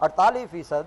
48%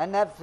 NFC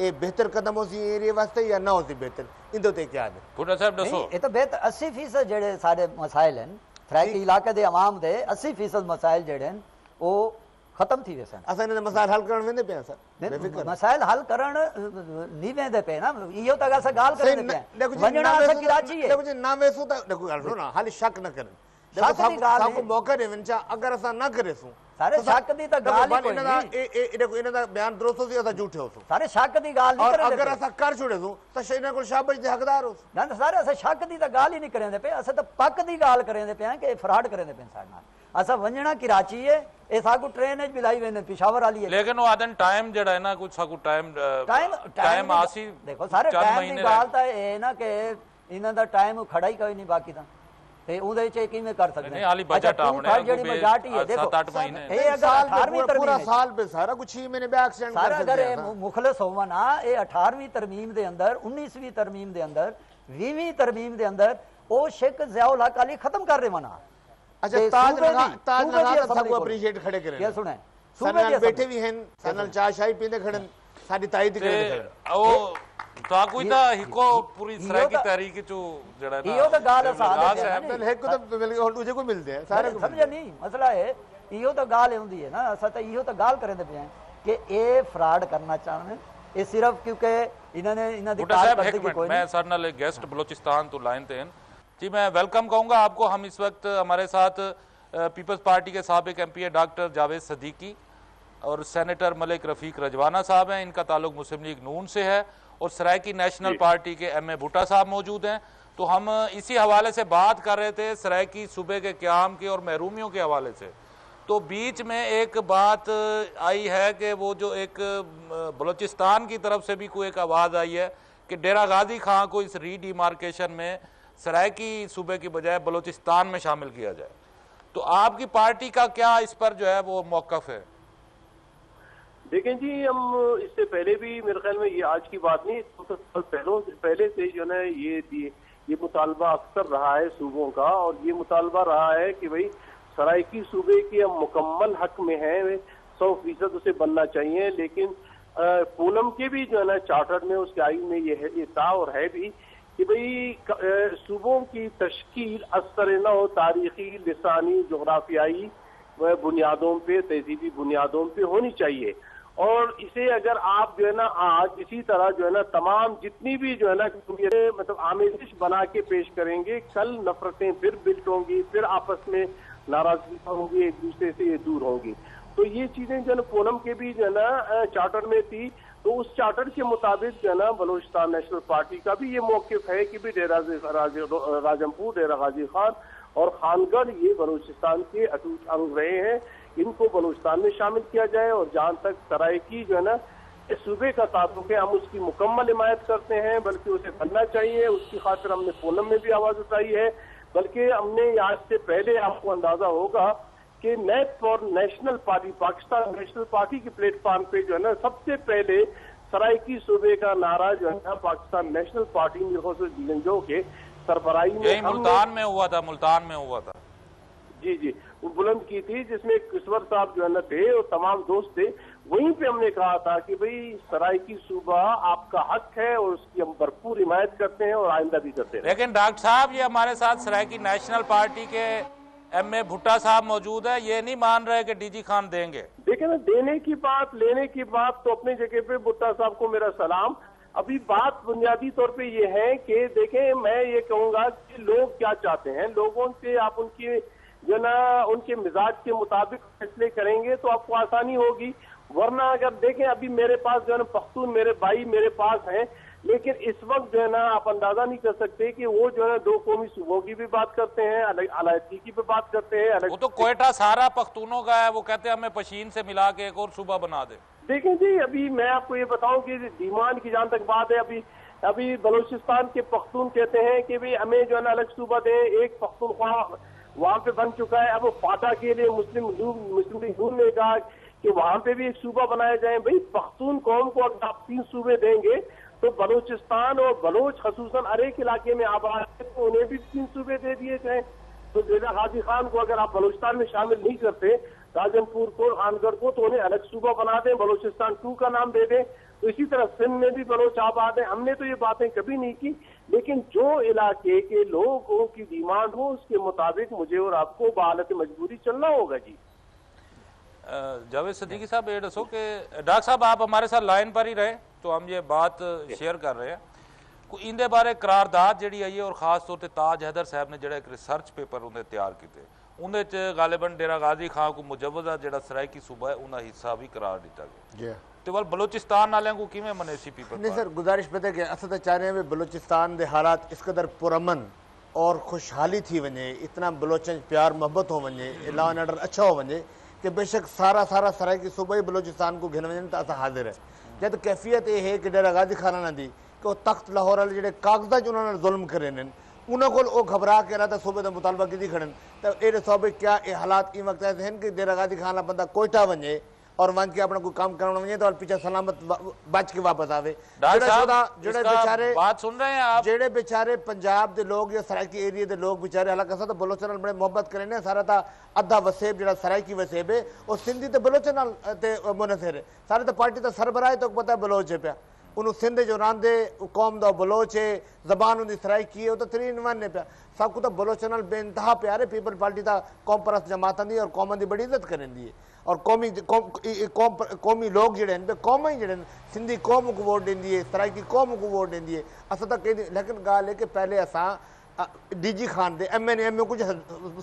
یہ بہتر قدم ہو سی ایریا واسطے یا نہ ہو سی بہتر اندر تے کیا ہے بھٹا صاحب دسو یہ تو بہتر 80% جڑے سارے مسائل ہیں سرائکی علاقے دے عوام دے 80% مسائل جڑے ہیں وہ ختم تھی ویسے اساں نے مسائل حل کرن ویندے پیا سر مسائل حل کرن نہیں ویندے پے نا ایو تک اسا گال کرن دے پیا ونجنا اسا کراچی ہے دیکھو جی نہ ویسو تا دیکھو گل سنو نا حال شک نہ کرن دیکھو سب کو موقع دے ونچا اگر اسا نہ کرے سو سارے شک دی تا گال ہی کوئی نہیں دیکھو انہاں دا بیان درست ہو سی اسا جھوٹے ہو سو سارے شک دی گال نہیں کرن اگر اسا کر چھوڑے سو تا شینا کو شاباش دے حقدار ہو نا سارے اسا شک دی تا گال ہی نہیں کرن دے پے اسا تا پک دی گال کرن دے پیا کہ فراڈ کرن دے پے ساڈے نال اسا ونجنا کراچی ہے اے ساکو ٹرین وچ بلائی ویندے پشاور والی ہے لیکن وہ آدن ٹائم جڑا ہے نا کچھ ساکو ٹائم آسی دیکھو سارے ٹائم دی گال تا اے نا کہ انہاں دا ٹائم کھڑا ہی کوئی نہیں باقی تا تے اودے وچ کیویں کر سکدے نہیں حالی بجٹ آونے جڑی میجارٹی ہے دیکھو 7-8 مہینے اے اگر 18ویں پورا سال پہ سارا کچھ 6 مہینے بیک ایکسیڈنٹ سارا اگر مخلص ہوا نا اے 18ویں ترمیم دے اندر 19ویں ترمیم دے اندر 20ویں ترمیم دے اندر او شک ضیاء الحق علی ختم کر رہے منا اچھا تاج نگاہ تھا کو اپریشیٹ کھڑے کریں کیا سنیں سنال بیٹھے بھی ہیں سنال چائے شاہی پیندے کھڑن ساری تائید کرے کھڑن او تا کوئی تا ہکو پوری سرائکی تحریک چو جڑا نا ایو تا گال آسان ہے ہک تو دوجے کو ملتے ہیں سارے سمجھا نہیں مسئلہ ہے ایو تا گال ہوندی ہے نا اسا تا ایو تا گال کریں دے پے ہیں کہ اے فراڈ کرنا چاہنے اے صرف کیونکہ انہوں دی کار کرتے کی کوئی نہیں میں سر نال گیسٹ بلوچستان تو لائن تے ہیں جی میں ویلکم کہوں گا آپ کو ہم اس وقت ہمارے ساتھ پیپلز پارٹی کے سابق M P doctor Javed Siddiqui اور سینیٹر ملک رفیق رجوانہ صاحب ہیں ان کا تعلق مسلم لیگ نون سے ہے اور سرائکی نیشنل پارٹی کے ایم اے بھٹا صاحب موجود ہیں تو ہم اسی حوالے سے بات کر رہے تھے سرائکی صوبے کے قیام کے اور محرومیوں کے حوالے سے تو بیچ میں ایک بات آئی ہے کہ وہ جو ایک بلوچستان کی طرف سے بھی کوئی ایک آواز آئی ہے کہ ڈیرہ غازی خان کو اس ری ڈیمارکیشن میں سرائکی صوبے کی بجائے بلوچستان میں شامل کیا جائے تو آپ کی پارٹی کا کیا اس پر جو ہے وہ موقف ہے؟ دیکھیں جی ہم اس سے پہلے بھی میرے خیال میں یہ آج کی بات نہیں پہلے سے جو ہے یہ مطالبہ اکثر رہا ہے صوبوں کا اور یہ مطالبہ رہا ہے کہ بھئی سرائکی صوبے کے ہم مکمل حق میں ہیں 100% اسے بننا چاہیے لیکن پونم کے بھی جو ہے نا چارٹر میں اس کے آئین میں یہ تھا اور ہے بھی کہ بھئی صوبوں کی تشکیل اثر نو تاریخی لسانی جغرافیائی بنیادوں پہ تہذیبی بنیادوں پہ ہونی چاہیے اور اسے اگر آپ جو ہے نا آج اسی طرح جو ہے نا تمام جتنی بھی جو ہے نا مطلب آمیزش بنا کے پیش کریں گے کل نفرتیں پھر بلٹ ہوں گی پھر آپس میں ناراضگی ہوں گی ایک دوسرے سے یہ دور ہوں گی تو یہ چیزیں جو ہے نا پونم کے بھی جو ہے نا چارٹر میں تھی تو اس چارٹر کے مطابق جو ہے نا بلوچستان نیشنل پارٹی کا بھی یہ موقف ہے کہ بھی ڈیرہ راجمپور ڈیرہ غازی خان اور خانگڑھ یہ بلوچستان کے اٹوٹ انگ رہے ہیں ان کو بلوچستان میں شامل کیا جائے اور جہاں تک سرائکی جو ہے نا اس صوبے کا تعلق ہے ہم اس کی مکمل حمایت کرتے ہیں بلکہ اسے بننا چاہیے اس کی خاطر ہم نے پونم میں بھی آواز اٹھائی ہے بلکہ ہم نے آج سے پہلے آپ کو اندازہ ہوگا کہ نیٹ فار نیشنل پارٹی پاکستان نیشنل پارٹی کی پلیٹ فارم پہ جو ہے نا سب سے پہلے سرائکی صوبے کا نعرہ جو ہے نا پاکستان نیشنل پارٹی گنجو کے سربراہی میں ملتان میں ہوا تھا جی وہ بلند کی تھی جس میں کشور صاحب جو ہے نا تھے اور تمام دوست تھے وہیں پہ ہم نے کہا تھا کہ بھئی سرائکی صوبہ آپ کا حق ہے اور اس کی ہم بھرپور حمایت کرتے ہیں اور آئندہ بھی کرتے ہیں لیکن ڈاکٹر صاحب یہ ہمارے ساتھ سرائکی نیشنل پارٹی کے ایم اے بھٹا صاحب موجود ہے یہ نہیں مان رہے کہ ڈی جی خان دیں گے دیکھیں نا دینے کی بات لینے کی بات تو اپنی جگہ پہ بھٹا صاحب کو میرا سلام ابھی بات بنیادی طور پہ یہ ہے کہ دیکھیں میں یہ کہوں گا کہ لوگ کیا چاہتے ہیں لوگوں سے آپ ان کی جو نا ان کے مزاج کے مطابق فیصلے کریں گے تو آپ کو آسانی ہوگی ورنہ اگر دیکھیں ابھی میرے پاس جو ہے نا پختون میرے بھائی میرے پاس ہیں لیکن اس وقت جو ہے نا آپ اندازہ نہیں کر سکتے کہ وہ جو ہے نا دو قومی صوبوں کی بھی بات کرتے ہیں علیحدگی کی بھی بات کرتے ہیں وہ تو کوئٹہ سارا پختونوں کا ہے وہ کہتے ہیں ہمیں پشین سے ملا کے ایک اور صوبہ بنا دے دیکھیں جی ابھی میں آپ کو یہ بتاؤں کہ ڈیمانڈ کی جہاں تک بات ہے ابھی بلوچستان کے پختون کہتے ہیں کہ بھی ہمیں جو ہے نا الگ صوبہ دیں ایک پختونخوا وہاں پہ بن چکا ہے اب وہ فاٹا کے لیے مسلم لیگ نون نے کہا کہ وہاں پہ بھی ایک صوبہ بنایا جائے بھائی پختون قوم کو اگر آپ 3 صوبے دیں گے تو بلوچستان اور بلوچ خصوصاً ہر ایک علاقے میں آباد ہے تو انہیں بھی 3 صوبے دے دیے جائیں تو ڈیرہ غازی خان کو اگر آپ بلوچستان میں شامل نہیں کرتے راجمپور کو خانگڑھ کو تو انہیں الگ صوبہ بنا دیں بلوچستان 2 کا نام دے دیں تو اسی طرح سندھ میں بھی بلوچ آباد ہیں. ہم نے تو یہ باتیں کبھی نہیں کی, لیکن جو علاقے کے لوگوں کی ڈیمانڈ ہو اس کے مطابق مجھے اور آپ کو بحالت مجبوری چلنا ہوگا. جی جاوید صدیقی صاحب یہ دسو کہ ڈاکٹر صاحب آپ ہمارے ساتھ لائن پر ہی رہے تو ہم یہ بات شیئر کر رہے ہیں. ان دے بارے قرارداد جڑی آئی ہے اور خاص طور تے تاج حیدر صاحب نے جڑا ایک ریسرچ پیپر انہیں تیار کیتے, اندر غالباً ڈیرہ غازی خان کو مجوزہ جڑا سرائکی صوبہ ہے انہاں حصہ بھی قرار دیتا گیا. تو ول بلوچستان والوں کو کیویں منے سی پیپر؟ نہیں سر, گزارش پتہ کہ اصل چاہ رہے ہیں بلوچستان دے حالات اس قدر پرامن اور خوشحالی تھی ونجے, اتنا بلوچن پیار محبت ہو ونجے, لا اینڈ آرڈر اچھا ہو ونجے کہ بے شک سارا سرائکی صوبہ ہی بلوچستان کو گھن ونجن تو اسا حاضر ہے. جد کیفیت یہ ہے کہ ڈیرہ غازی خانہ نہ دی کہ وہ تخت لاہور والے جڑے کاغذات انہوں نے ظلم کرے نے انہوں کو وہ گھبرا کے رہتا صوبے دا مطالبہ کی کھڑن تو اے صوبے کیا اے حالات ان وقت ایسے ہیں کہ ڈیرہ غازی خانہ بندہ کوئٹہ ونجے اور ون کے اپنا کوئی کام کرنا ونجے تو پیچھے سلامت بچ کے واپس آوے. جڑے بیچارے بات سن رہے ہیں آپ, جڑے بیچارے پنجاب دے لوگ یا سرائکی ایریا دے لوگ بیچارے حالانکہ اساں تو بلوچن بڑے محبت کرنے ہیں, سارا تا ادھا وسیب جڑا سرائکی وسیب ہے اور سندھی تے بلوچن تے منحصر ہے. سارے تے پارٹی تے سربراہ تو پتہ ہے بلوچ ہے پیا, انہوں سندھ جو راندے قوم دا بلوچ ہے, زبان ان سرائکی ہے, وہ تو 3-in-1 ہے پیا. سب کو تو بلوچن بے انتہا پیار ہے. پیپل پارٹی تا قوم پرست جماعتاں دی اور قوم دی بڑی عزت کرن دی ہے, اور قومی لوگ جڑے ہیں قوم ہی جڑے ہیں سندھی قوم کو ووٹ دین دی ہے, سرائکی قوم کو ووٹ دین دی ہے. اساں تا کہ لیکن گال ہے کہ پہلے اساں ڈی جی خان دے ایم این اے کچھ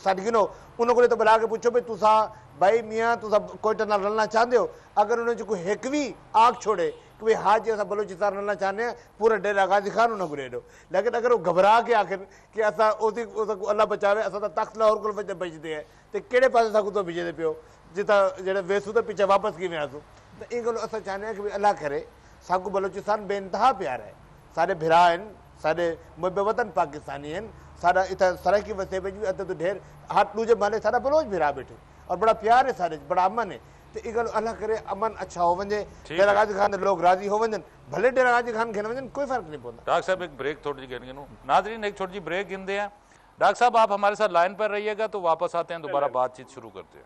صدقین ہو انہوں کو تو بلا کے پوچھو بھائی تساں بھائی میاں تساں کوئٹہ نال رلنا چاہتے ہو, اگر انہوں نے کوئی ایک بھی آنکھ چھوڑے کہ بھئی حاج ایسا بلوچستان رلنا چاہنے ہیں پورا ڈیرہ غازی خان انہوں گرے دو. لیکن اگر وہ گھبرا کے آخر کہ ایسا اللہ بچاوے ایسا تا تخت لاہور کو بچتے ہیں تو کہڑے پاسے ساکو تو بھیجے دے پیو جتا جڑے ویسو تو پیچھے واپس کی میں آسو. تو یہ گلو ایسا چاہنے ہیں کہ اللہ کرے ساکو بلوچستان بے انتہا پیار ہے, سارے بھرا ہیں, سارے محب وطن پاکستانی ہیں, سارا اتنا سرائکی وسیع بھی اتنا تو ڈھیر ہاتھ لوجے مانے سارا بلوچ بھرا بیٹھے اور بڑا پیار ہے سارے, بڑا امن ہے. تو یہ گلو اللہ کرے امن اچھا ہو ونجے, ڈیرہ غازی خان دے لوگ راضی ہو ونجن, بھلے ڈیرہ غازی خان گھن ونجن کوئی فرق نہیں پڑتا. ڈاکٹر صاحب ایک بریک تھوڑی جی گھن گنو, ناظرین ایک چھوٹی جی بریک گن دے ہیں. ڈاکٹر صاحب آپ ہمارے ساتھ لائن پر رہیے گا تو واپس آتے ہیں دوبارہ بات چیت شروع کرتے ہیں.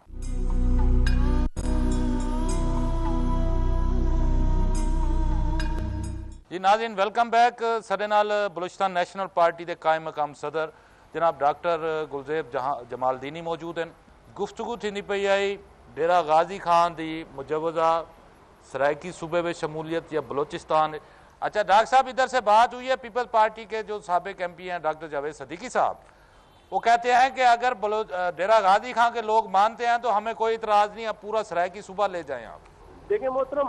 جی ناظرین ویلکم بیک. سڈے نال بلوچستان نیشنل پارٹی دے قائم مقام صدر جناب ڈاکٹر گلزیب جمال دینی موجود ہیں. گفتگو تھی پئی آئی ڈیرہ غازی خان دی مجوزہ سرائکی صوبے میں شمولیت یا بلوچستان. اچھا ڈاکٹر صاحب ادھر سے بات ہوئی ہے پیپلز پارٹی کے جو سابق ایم پی ہیں ڈاکٹر جاوید صدیقی صاحب, وہ کہتے ہیں کہ اگر ڈیرہ غازی خان کے لوگ مانتے ہیں تو ہمیں کوئی اعتراض نہیں, اب پورا سرائکی صوبہ لے جائیں آپ. دیکھیں محترم,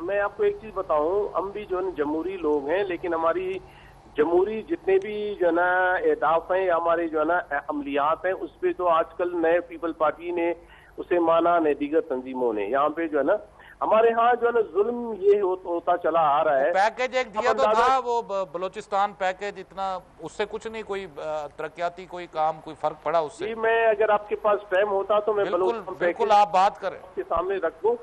میں آپ کو ایک چیز بتاؤں, ہم بھی جو ہے جمہوری لوگ ہیں, لیکن ہماری جمہوری جتنے بھی جو ہے نا اہداف ہیں ہمارے جو ہے نا عملیات ہیں اس پہ تو آج کل نئے پیپل پارٹی نے اسے مانا, نئے دیگر تنظیموں نے. یہاں پہ جو ہے نا ہمارے ہاں جو ہے نا ظلم یہ ہوتا چلا آ رہا ہے. پیکیج ایک دیا تو تھا وہ بلوچستان پیکیج, اتنا اس سے کچھ نہیں کوئی ترقیاتی کوئی کام کوئی فرق پڑا اس سے؟ جی میں اگر آپ کے پاس ٹائم ہوتا تو میں بالکل آپ بات کریں آپ کے سامنے رکھ دوں,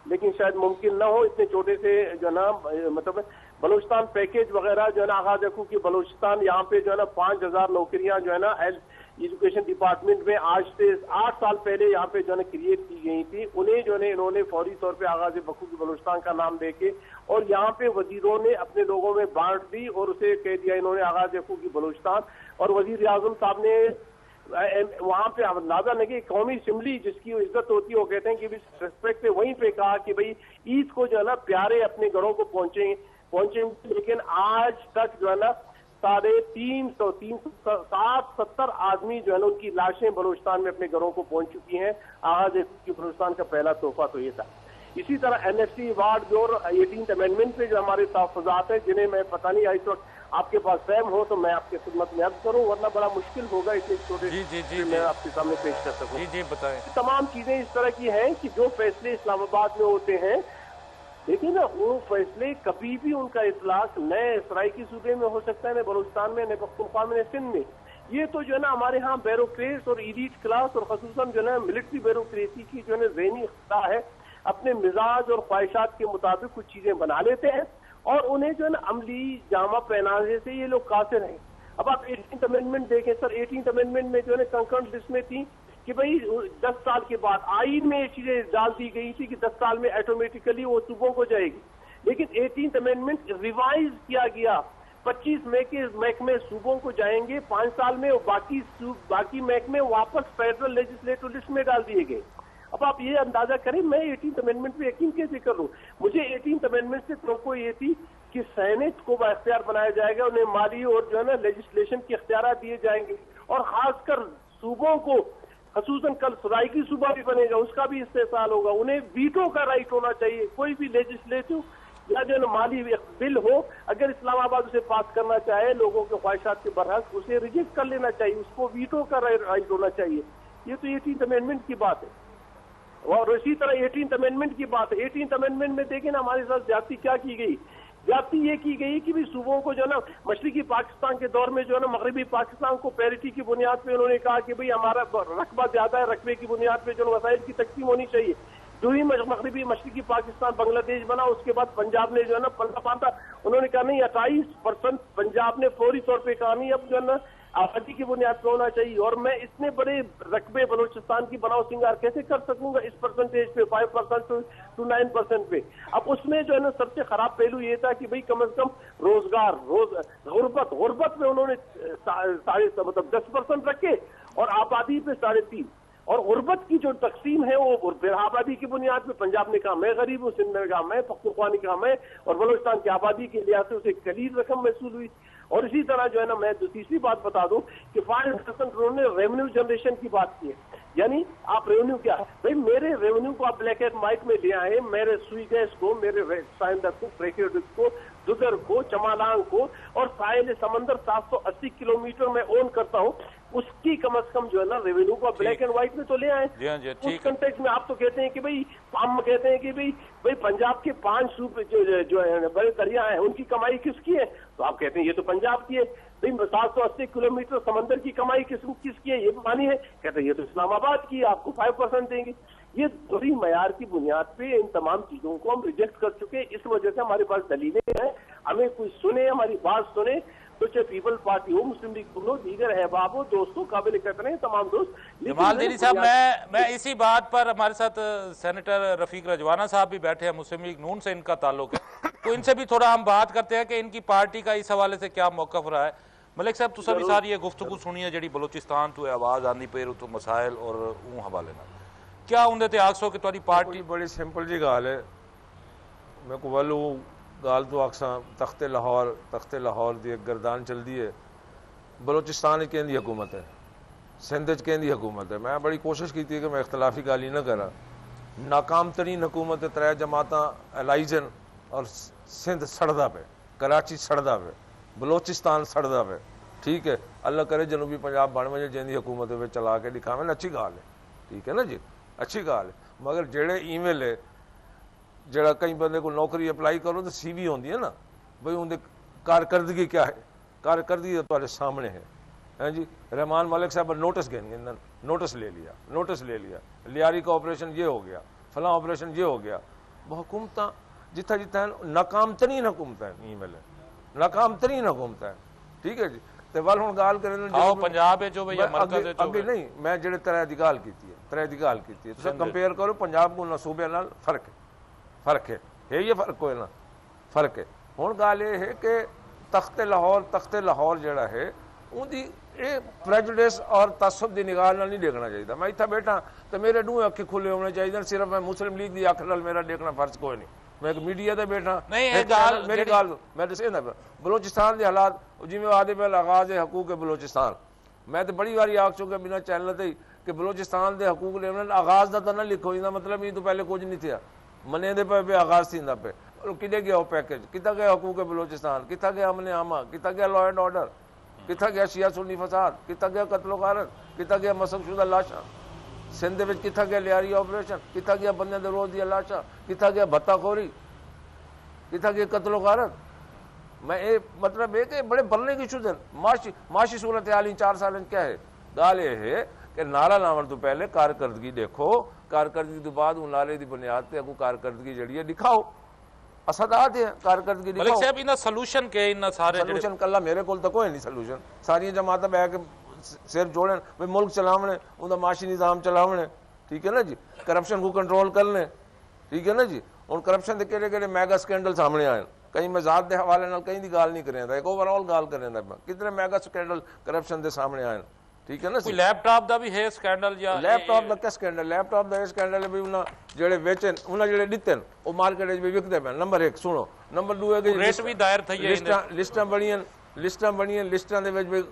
لیکن شاید ممکن نہ ہو اتنے چھوٹے سے جو ہے نا مطلب بلوچستان پیکیج وغیرہ جو ہے نا آغاز رکھوں کہ بلوچستان یہاں پہ جو ہے نا 5000 نوکریاں جو ہے نا ایجوکیشن ڈپارٹمنٹ میں آج سے 8 سال پہلے یہاں پہ جو ہے نا کریٹ کی گئی تھی, انہیں جو ہے انہوں نے فوری طور پہ آغاز بخوبی بلوچستان کا نام دے کے اور یہاں پہ وزیروں نے اپنے لوگوں میں بانٹ دی اور اسے کہہ دیا انہوں نے آغاز بخوبی بلوچستان. اور وزیر اعظم صاحب نے وہاں پہ اندازہ نہیں کہ قومی اسمبلی جس کی عزت ہوتی ہے وہ کہتے ہیں کہ ریسپیکٹ سے وہیں پہ کہا کہ بھئی عید کو جو ہے نا پیارے اپنے گھروں کو پہنچیں, لیکن آج تک جو ہے نا 370 آدمی جو ہے نا ان کی لاشیں بلوچستان میں اپنے گھروں کو پہنچ چکی ہیں. آج بلوچستان کا پہلا تحفہ تو یہ تھا. اسی طرح این ایف سی ایوارڈ جو 18th امینڈمنٹ پہ جو ہمارے تحفظات ہیں جنہیں میں پتہ نہیں اس وقت آپ کے پاس ٹائم ہو تو میں آپ کے خدمت میں عرض کروں, ورنہ بڑا مشکل ہوگا اتنے چھوٹے میں آپ کے سامنے پیش کر سکوں. جی بتائیں. تمام چیزیں اس طرح کی ہیں کہ جو فیصلے اسلام آباد میں ہوتے ہیں, دیکھیں نا وہ فیصلے کبھی بھی ان کا اطلاق نئے سرائکی صوبے میں ہو سکتا ہے, نہ بلوچستان میں, نہ پختونخوا میں, نہ سندھ میں. یہ تو جو ہے نا ہمارے ہاں بیوروکریٹس اور ایلیٹ کلاس اور خصوصاً جو ہے نا ملٹری بیوروکریسی کی جو ہے نا ذہنی خطا ہے, اپنے مزاج اور خواہشات کے مطابق کچھ چیزیں بنا لیتے ہیں اور انہیں جو ہے نا عملی جامہ پہنانے سے یہ لوگ قاصر ہیں. اب آپ 18th امینڈمنٹ دیکھیں سر, 18th امینڈمنٹ میں جو ہے نا کنکرنٹ لسٹ میں تھی کہ بھئی 10 سال کے بعد آئین میں یہ چیزیں ڈال دی گئی تھی کہ 10 سال میں آٹومیٹیکلی وہ صوبوں کو جائے گی, لیکن 18th امینڈمنٹ ریوائز کیا گیا. 25 مئی کے محکمے صوبوں کو جائیں گے 5 سال میں، اور باقی محکمے واپس فیڈرل لیجسلیٹو لسٹ میں ڈال دیے گئے. اب آپ یہ اندازہ کریں میں 18th امینڈمنٹ پہ یقین کیسے کر لوں. مجھے 18th امینڈمنٹ سے توقع یہ تھی کہ سینٹ کو بااختیار بنایا جائے گا، انہیں مالی اور جو ہے نا لیجسلیشن کے اختیارات دیے جائیں گے، اور خاص کر صوبوں کو، خصوصاً کل سرائکی صوبہ بھی بنے گا اس کا بھی استحصال ہوگا، انہیں ویٹو کا رائٹ ہونا چاہیے. کوئی بھی لیجسلیٹو یا جو مالی بل ہو، اگر اسلام آباد اسے پاس کرنا چاہے لوگوں کے خواہشات کے برعکس، اسے ریجیکٹ کر لینا چاہیے، اس کو ویٹو کا رائٹ ہونا چاہیے. یہ تو 18th امینڈمنٹ کی بات ہے. اور اسی طرح 18th امینڈمنٹ کی بات ہے. 18th امینڈمنٹ میں دیکھیں نا ہمارے ساتھ زیادتی کیا کی گئی. زیادتی یہ کی گئی کہ بھی صوبوں کو جو ہے نا مشرقی پاکستان کے دور میں جو ہے نا مغربی پاکستان کو پیرٹی کی بنیاد پہ انہوں نے کہا کہ بھئی ہمارا رقبہ زیادہ ہے، رقبے کی بنیاد پہ جو وسائل کی تقسیم ہونی چاہیے. جو ہی مشرقی پاکستان بنگلہ دیش بنا، اس کے بعد پنجاب نے جو ہے نا پلٹا پانٹا، انہوں نے کہا نہیں 28% پنجاب نے فوری طور پہ کہا نہیں، اب جو ہے نا آبادی کی بنیاد پہ ہونا چاہیے. اور میں اتنے بڑے رقبے بلوچستان کی بناؤ سنگار کیسے کر سکوں گا اس پرسنٹیج پہ 5% to 9% پہ. اب اس میں جو ہے نا سب سے خراب پہلو یہ تھا کہ بھئی کم از کم روزگار، غربت میں انہوں نے 10% رکھے اور آبادی پہ 3.5%. اور غربت کی جو تقسیم ہے وہ آبادی کی بنیاد پہ پنجاب نے کہا میں غریب ہوں، سندھ نے کہا میں، پختونخوا نے کہا میں، اور بلوچستان کی آبادی کے لحاظ سے اسے کلیل رقم محسوس ہوئی. اور اسی طرح جو ہے نا میں تیسری بات بتا دوں کہ 5% انہوں نے ریونیو جنریشن کی بات کی ہے. یعنی آپ ریونیو کیا ہے بھائی، میرے ریونیو کو آپ بلیک اینڈ وائٹ میں لے آئے، میرے سوئی گیس کو، میرے سائندر کو، پریکیوڈک کو، دودر کو، چمالانگ کو، اور ساحل سمندر 780 کلومیٹر میں اون کرتا ہوں، اس کی کم از کم جو ہے نا ریونیو کو بلیک اینڈ وائٹ میں تو لے آئے. اس کنٹیکس میں آپ تو کہتے ہیں کہ بھئی ہم کہتے ہیں کہ بھئی پنجاب کے 5 صوبے جو بڑے دریا ہیں ان کی کمائی کس کی ہے، تو آپ کہتے ہیں یہ تو پنجاب کی ہے. 780 کلومیٹر سمندر کی کمائی کس کی ہے، یہ بھی پانی ہے، کہتے ہیں یہ تو اسلام آباد کی ہے، آپ کو 5% دیں گے. یہ دوہری معیار کی بنیاد پہ ان تمام چیزوں کو ہم ریجیکٹ کر چکے. اس وجہ سے ہمارے پاس دلیلیں ہیں، ہمیں کوئی سنے، ہماری بات سنے، تو چاہے پیپل پارٹی ہو، مسلم لیگ ہو، دیگر احباب ہو، دوستوں قابل قدر ہیں تمام دوست. جمال دینی صاحب، میں اسی بات پر، ہمارے ساتھ سینیٹر رفیق رجوانہ صاحب بھی بیٹھے ہیں، مسلم لیگ نون سے ان کا تعلق ہے، تو ان سے بھی تھوڑا ہم بات کرتے ہیں کہ ان کی پارٹی کا اس حوالے سے کیا موقف رہا ہے. ملک صاحب تساں بھی ساری یہ گفتگو سنی ہے جڑی بلوچستان تو آواز آندی پئی تو مسائل اور اون حوالے نال کیا اندے تے آکسو کہ تہاڈی پارٹی بڑی سمپل جی گال ہے. میں کو ولو گال تو آکساں تخت لاہور دی ایک گردان چل دی ہے. بلوچستان کہندی حکومت ہے، سندھ کہندی حکومت ہے. میں بڑی کوشش کی تھی کہ میں اختلافی گالی نہ کرا. ناکام ترین حکومت ہے، 3 جماعتاں الائیجن اور سندھ سڑدا پہ، کراچی سڑدا پہ، بلوچستان سڑدا پہ. ٹھیک ہے، اللہ کرے جنوبی پنجاب بن وجے جن دی حکومت میں چلا کے دکھاویں، اچھی گال ہے. ٹھیک ہے نا جی، اچھی گال ہے. مگر جڑے ای میل ہے جڑا کئی بندے کو نوکری اپلائی کرو تو سی وی ہوندی ہے نا، بھئی ان دی کارکردگی کیا ہے، کارکردگی تو تمہارے سامنے ہے. ہاں جی، رحمان ملک صاحب نوٹس گئے، نوٹس لے لیا، لیاری کا آپریشن یہ ہو گیا، فلاں آپریشن یہ ہو گیا. وہ حکومتاں جتھا ہیں ناکام ترین حکومت ہے، ای میل ہے ناکام ترین حکومت ہے. ٹھیک ہے جی. تے ول ہن گال کریں پنجاب ہے جو بھئی مرکز ہے ابھی نہیں، میں جڑے 3 دی گال کیتی ہے تساں کمپیئر کرو پنجاب کو صوبے نال فرق ہے یہ فرق ہوئے نا، فرق ہے. ہن گال یہ ہے کہ تخت لاہور جڑا ہے ان دی اے پریجوڈس اور تعصب دی نگاہ نال نہیں دیکھنا چاہیے. میں اتنا بیٹھا تو میرے 2 اکھ کھلے ہونے چاہیے، صرف میں مسلم لیگ دی اکھ نال میرا دیکھنا فرض کوئی نہیں. میں ایک میڈیا تے بیٹھا میری گال میں دسے نا بلوچستان دے حالات جی میں آدھے پہلے آغاز ہے حقوق بلوچستان. میں تو بڑی باری آکھ چکا بنا چینل تے کہ بلوچستان دے حقوق لینے آغاز دا نہ لکھو، یہ مطلب یہ تو پہلے کچھ نہیں تھا، منے دے پہ آغاز تھی پہ کدے گیا وہ پیکج، کتا گیا حقوق بلوچستان، کتا گیا امن عامہ، کتا گیا لا اینڈ آرڈر، کتا گیا شیعہ سنی فساد، کتا گیا قتل و غارت، کتا گیا مسک شدہ لاشاں سندھ وچ، کتا گیا لیاری آپریشن، کتا گیا بندے دے روز دی لاشاں، کتا گیا بھتا خوری، کتا گیا قتل و غارت. میں اے مطلب ہے کہ بڑے بلنے کی شدن معاشی صورتحال 4 سال کیا ہے. گال یہ ہے کہ نعرہ لاون تو پہلے کارکردگی دیکھو، کارکردگی تو بعد ان نعرے دی بنیاد تے کو کارکردگی جڑی ہے دکھاؤ، اسدات ہے کارکردگی دکھاؤ. ملک صاحب انہاں سولوشن کے انہاں سارے سولوشن کلا میرے کول تو کوئی نہیں سولوشن. ساری جماعتیں بہ کے سر جوڑیں، بھئی ملک چلاونے، ان دا معاشی نظام چلاونے. ٹھیک ہے نا جی، کرپشن کو کنٹرول کر لیں. ٹھیک ہے نا جی، ہوں کرپشن کے کہڑے کہڑے میگا سکینڈل سامنے آئے کہیں میں ذات کے حوالے نال کہیں دی گال نہیں کریں ایک اوور آل گال کریں کتنے میگا سکینڈل کرپشن کے سامنے آئے ٹھیک ہے نا کوئی لیپ ٹاپ دا بھی ہے سکینڈل یا لیپ ٹاپ کا کیا سکینڈل لیپ ٹاپ کا یہ سکینڈل ہے بھی انہاں جڑے ویچن انہاں جڑے ڈتن وہ مارکیٹ وچ وکدے پے نمبر 1 سنو نمبر 2 ہے کہ ریٹ بھی دائر تھی ہے لسٹاں بنیاں لسٹاں دے وچ بھی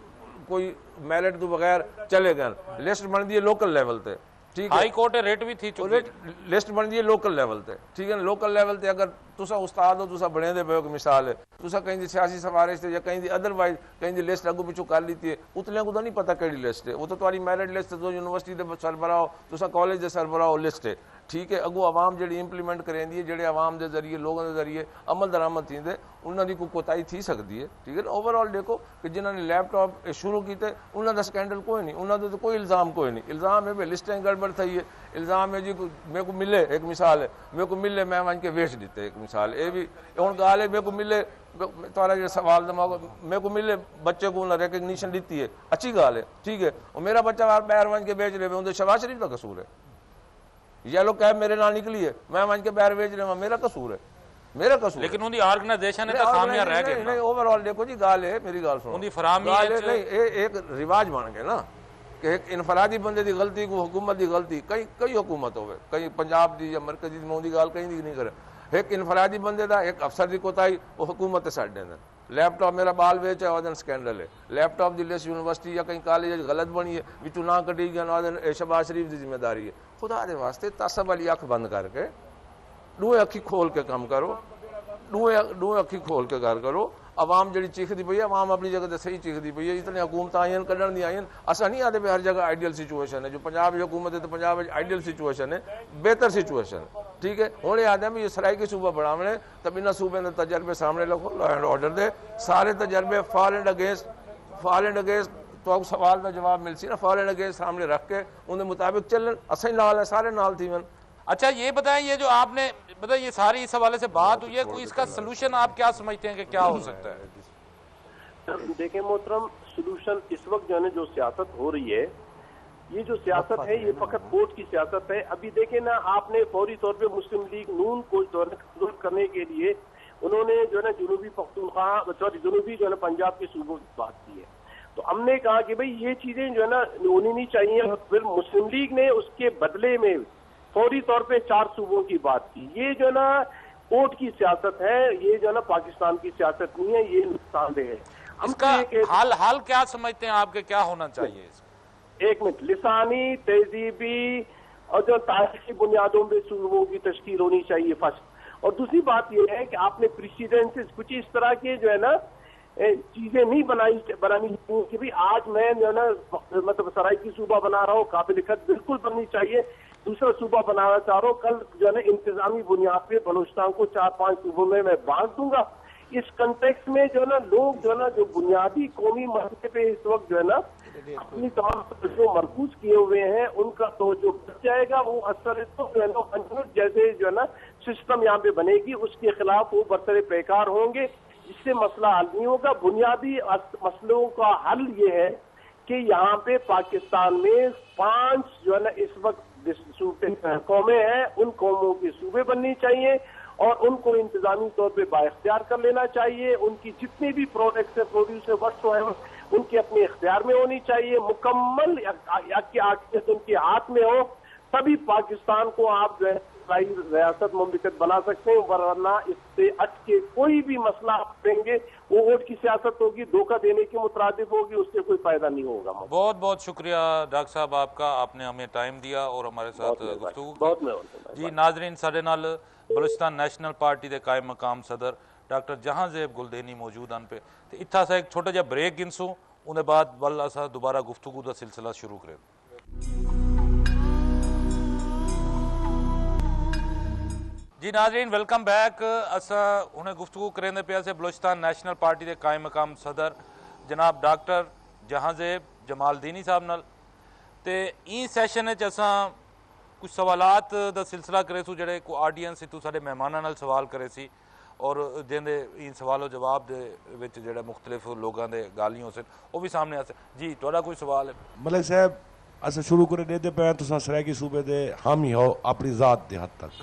کوئی میرٹ تو بغیر چلے گئے لسٹ بن دی ہے لوکل لیول تے ٹھیک ہے ہائی کورٹ ریٹ بھی تھی چکی لسٹ بن دی ہے لوکل لیول تے ٹھیک ہے لوکل لیول تے اگر تسا استاد ہو تسا بنے دے پے مثال ہے تسا کہیں دی سیاسی سفارش تے یا کہیں دی ادر وائز کہیں دی لسٹ اگو پیچھو کر لیتی ہے اتنے کو تو نہیں پتہ کیڑی لسٹ ہے وہ تو تمہاری میرٹ لسٹ تو یونیورسٹی دے سربراہ ہو تسا کالج دے سربراہ ہو لسٹ ہے ٹھیک ہے اگو عوام جڑی امپلیمنٹ کریں دی جڑے عوام دے ذریعے لوگوں دے ذریعے عمل درآمد تھیندے انہاں دی کوئی کوتاہی تھی سکتی ہے ٹھیک ہے نا اوور آل دیکھو کہ جنہاں نے لیپ ٹاپ شروع کیتے انہاں دا سکینڈل کوئی نہیں انہاں دے کوئی الزام کوئی نہیں الزام ہے کہ لسٹیں گڑبڑ تھی ہے الزام ہے جی میرے کو ملے ایک مثال ہے میرے کو ملے میں وہاں کے ویچ دیتے ایک مثال اے بھی ہوں گال ہے میرے کو ملے تمہارا جو سوال دماغ میرے کو ملے بچے کو انہیں ریکگنیشن دیتی ہے اچھی گال ہے ٹھیک ہے اور میرا بچہ باہر ون کے بیچ رہے ہیں شہباز شریف کا قصور ہے یلو کیب میرے نال نکلی ہے میں ون کے باہر بیچ رہا ہوں میرا قصور ہے میرا قصور لیکن ان دی آرگنائزیشن ہے خامیاں رہ گئے نہیں اوور آل دیکھو جی گال ہے میری گال سنو ان دی فراہمی نہیں ایک رواج بن گئے نا کہ ایک انفرادی بندے دی غلطی کو حکومت دی غلطی کئی حکومت ہوئے کئی پنجاب دی یا مرکزی دی دی گال کہیں دی نہیں کرے ایک انفرادی بندے دا ایک افسر دی کوتاہی وہ حکومت سٹ دیں لیپ ٹاپ میرا بال ویچ ہے وہ سکینڈل ہے لیپ ٹاپ دی لسٹ یونیورسٹی یا کہیں کالج غلط بنی ہے وچوں نہ کٹی گیا شہباز شریف دی ذمہ داری ہے خدا دے واسطے تعصب والی اکھ بند کر کے دوئے اکھی کھول کے کام کرو دوئے اکھی کھول کے کار کرو عوام جڑی چیخ دی پئی ہے عوام اپنی جگہ تے صحیح چیخ دی پئی ہے اتنے حکومت آئین کڈن دی آئین اسا نہیں آتے پہ ہر جگہ آئیڈیل سچویشن ہے جو پنجاب حکومت ہے تو پنجاب آئیڈیل سچویشن ہے بہتر سچویشن ٹھیک ہے ہوں یہ آدھے بھی سرائکی صوبہ بڑھاونے تب انہاں صوبے نے تجربے سامنے رکھو لا اینڈ آرڈر دے سارے تجربے فار اینڈ اگینسٹ تو سوال کا جواب مل سی نا فار اینڈ اگینسٹ سامنے رکھ کے ان مطابق چلن اسیں نال ہے سارے نال تھی من اچھا یہ بتائیں یہ جو آپ نے بتائیں یہ ساری اس حوالے سے بات ہوئی ہے کوئی اس کا سلوشن آپ کیا سمجھتے ہیں کہ کیا ہو سکتا ہے دیکھیں محترم سلوشن اس وقت جو ہے نا جو سیاست ہو رہی ہے یہ جو سیاست ہے یہ فقط ووٹ کی سیاست ہے ابھی دیکھیں نا آپ نے فوری طور پہ مسلم لیگ نون کو کمزور کرنے کے لیے انہوں نے جو ہے نا جنوبی پختونخوا جنوبی جو ہے نا پنجاب کے صوبوں کی بات کی ہے تو ہم نے کہا کہ بھئی یہ چیزیں جو ہے نا ہونی نہیں چاہیے پھر مسلم لیگ نے اس کے بدلے میں فوری طور پہ 4 صوبوں کی بات کی یہ جو ہے نا ووٹ کی سیاست ہے یہ جو ہے نا پاکستان کی سیاست نہیں ہے یہ نقصان دہ ہے اس کا حال کیا سمجھتے ہیں آپ کے کیا ہونا چاہیے ایک منٹ لسانی تہذیبی اور جو تاریخی بنیادوں پہ صوبوں کی تشکیل ہونی چاہیے فرسٹ اور دوسری بات یہ ہے کہ آپ نے پریسیڈنسز کچھ اس طرح کے جو ہے نا چیزیں نہیں بنانی چاہیے کہ بھی آج میں جو ہے نا مطلب سرائکی صوبہ بنا رہا ہوں قابل خط بالکل بننی چاہیے دوسرا صوبہ بنانا چاہ رہا ہوں کل جو ہے نا انتظامی بنیاد پہ بلوچستان کو 4-5 صوبوں میں بانٹ دوں گا اس کنٹیکس میں جو ہے نا لوگ جو ہے نا جو بنیادی قومی مسئلے پہ اس وقت جو ہے نا اپنی طور پر جو مرکوز کیے ہوئے ہیں ان کا تو جو بچ جائے گا وہ اثر جو ہے نا جیسے جو ہے نا سسٹم یہاں پہ بنے گی اس کے خلاف وہ برسر پیکار ہوں گے اس سے مسئلہ حل نہیں ہوگا بنیادی مسئلوں کا حل یہ ہے کہ یہاں پہ پاکستان میں 5 جو ہے نا اس وقت قومیں ہیں ان قوموں کے صوبے بننی چاہیے اور ان کو انتظامی طور پہ بااختیار کر لینا چاہیے ان کی جتنی بھی پروڈکٹس پروڈیوس ان کے اپنے اختیار میں ہونی چاہیے مکمل ان کے ہاتھ میں ہو تبھی پاکستان کو آپ جو ہے ریاست مملکت بنا سکتے ہیں ورنہ اس سے ہٹ کے کوئی بھی مسئلہ آپ دیں گے وہ ووٹ کی سیاست ہوگی دھوکہ دینے کے مترادف ہوگی اس سے کوئی فائدہ نہیں ہوگا بہت بہت شکریہ ڈاکٹر صاحب آپ کا آپ نے ہمیں ٹائم دیا اور ہمارے ساتھ گفتگو کی جی ناظرین سارے نال بلوچستان نیشنل پارٹی دے قائم مقام صدر ڈاکٹر جہاں زیب گلدینی موجود ہیں پہ تو اتھا سا ایک چھوٹا جا بریک گنسوں انہیں بعد بل اسا دوبارہ گفتگو دا سلسلہ شروع کریں جی ناظرین ویلکم بیک اسا انہیں گفتگو کریں دے پہ سے بلوچستان نیشنل پارٹی دے قائم مقام صدر جناب ڈاکٹر جہاں زیب جمال دینی صاحب نال تے این سیشن اسا کچھ سوالات دا سلسلہ کرے سو جڑے کو آڈینس تو سارے مہماناں نال سوال کرے سی اور جن دے ان سوال و جواب دے وچ جڑے مختلف لوگاں دے گالیاں سے وہ بھی سامنے آسے جی تھوڑا کوئی سوال ہے ملک صاحب اسا شروع کرے دے پے تساں سرائکی صوبے دے حامی ہو اپنی ذات دے حد تک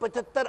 75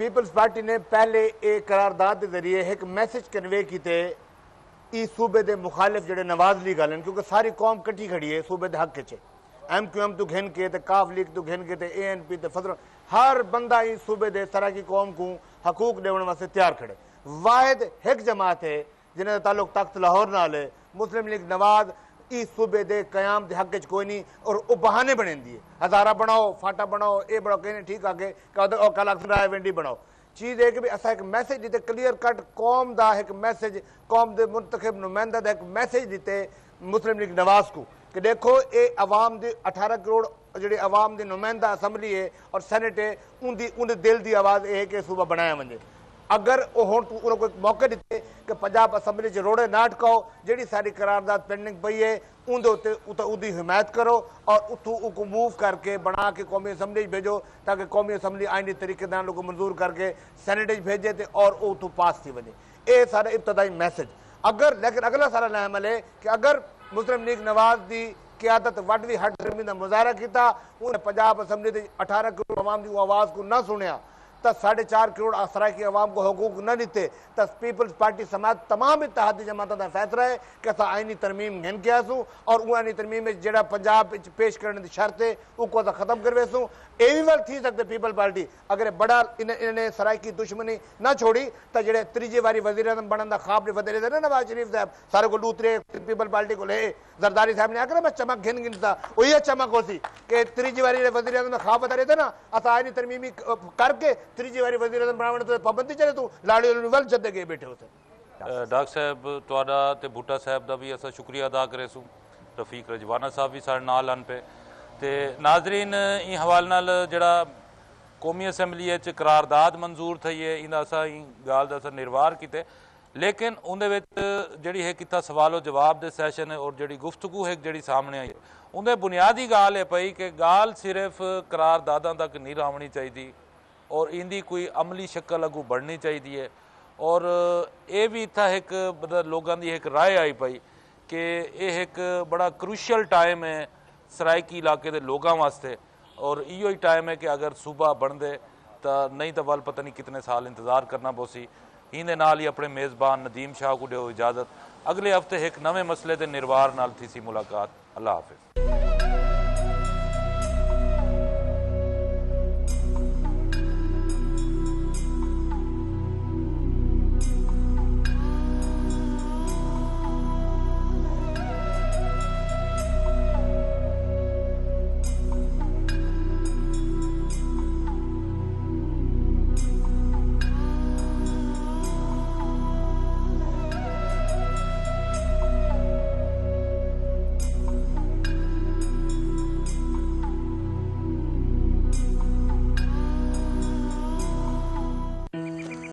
پیپلز پارٹی نے پہلے ایک قرارداد کے ذریعے ایک میسج کنوے کیتے ای صوبے دے مخالف جڑے نواز لیگ والے کیونکہ ساری قوم کٹھی کھڑی ہے صوبے دے حق چ ایم کیو ایم تو گھن کے تے کاف لیگ تو گھن کے تے اے این پی تے فضل ہر بندہ ای صوبے دے طرح کی قوم کو حقوق دیون واسطے تیار کھڑے واحد ایک جماعت ہے جنہیں تعلق تخت لاہور نال ہے مسلم لیگ نواز ای صوبے دے قیام دے حق چ کوئی نہیں اور او بہانے بنیں دیے ہزارہ بناؤ فاٹا بناؤ اے بناؤ کہنے ٹھیک آگے کل اکثر آئے وینڈی بناؤ چیز ہے کہ بھی ایسا ایک میسج دیتے کلیئر کٹ قوم دا ایک میسج قوم دے منتخب نمائندہ دا ایک میسج دیتے مسلم لیگ نواز کو کہ دیکھو اے عوام دے 18 کروڑ جڑے عوام دے نمائندہ اسمبلی ہے اور سینٹ ہے ان دے دل دی آواز اے ہے کہ صوبہ بنایا ونجے اگر وہ ہون تو انہوں کو ایک موقع دیتے کہ پنجاب اسمبلی چ روڑے نہ اٹکاؤ جڑی ساری قرارداد پینڈنگ پئی ہے ان دی حمایت کرو اور اتوں کو موو کر کے بنا کے قومی اسمبلی بھیجو تاکہ قومی اسمبلی آئینی طریقے دان لوگوں کو منظور کر کے سینٹ بھیجے تے اور وہ اتوں پاس تھی وجے اے سارا ابتدائی میسج اگر لیکن اگلا سارا عمل ہے کہ اگر مسلم لیگ نواز دی قیادت وڈوی ہٹ درمی دا مظاہرہ کیتا انہیں پنجاب اسمبلی دے 18 کروڑ عوام دی آواز کو نہ سنیا تو 4.5 کروڑ سرائکی عوام کو حقوق نہ دیتے تو پیپلز پارٹی سماعت تمام اتحادی جماعتوں کا فیصلہ ہے کہ اصا آئینی ترمیم گھن کے آسوں اور وہ آئینی ترمیم جڑا پنجاب پیش کرنے کی شرط ہے وہ کو ختم کروے سوں یہ بھی تھی سکتے پیپل پارٹی اگر بڑا انہیں نے سرائکی دشمنی نہ چھوڑی تو جڑے تیجی باری وزیر اعظم بننے کا خواب نے ودے رہے نواز شریف صاحب سارے کو لوترے پیپل پارٹی کو لے زرداری صاحب نے آخر میں چمک گھن گھنتا وہی چمک ہو سی کہ تیجی باری وزیر اعظم خواب بتا رہے تھے نا اصا آئینی ترمیمی کر کے تیجی باری وزیر اعظم بنانے تو پابندی چلے تو لاڑی ول جدے گئے بیٹھے ہوتے ڈاکٹر صاحب تہاڈا تے بھٹا صاحب دا بھی اسا شکریہ ادا کرے سوں رفیق رجوانہ صاحب بھی سارے نال ہن پہ تے ناظرین این حوالے نال جڑا قومی اسمبلی وچ قرارداد منظور تھی ہے ان اسا گال دا اسا نروار کیتے لیکن اندے وچ جڑی ہے کیتا سوال و جواب دے سیشن اور جڑی گفتگو ہے جڑی سامنے آئی اندے بنیادی گال ہے پئی کہ گال صرف قرارداداں تک نہیں راونی چاہیے اور ان دی کوئی عملی شکل اگو بڑھنی چاہیے اور یہ بھی اتنا ایک لوگوں کی ایک رائے آئی پئی کہ یہ ایک بڑا کروشل ٹائم ہے سرائکی علاقے دے لوگوں واسطے اور ایو ہی ٹائم ہے کہ اگر صوبہ بن دے تو نہیں تو ول پتہ نہیں کتنے سال انتظار کرنا پوسی ان نال ہی اپنے میزبان ندیم شاہ کو دیو اجازت اگلے ہفتے ایک نویں مسئلے دے نروار نال تھی سی ملاقات اللہ حافظ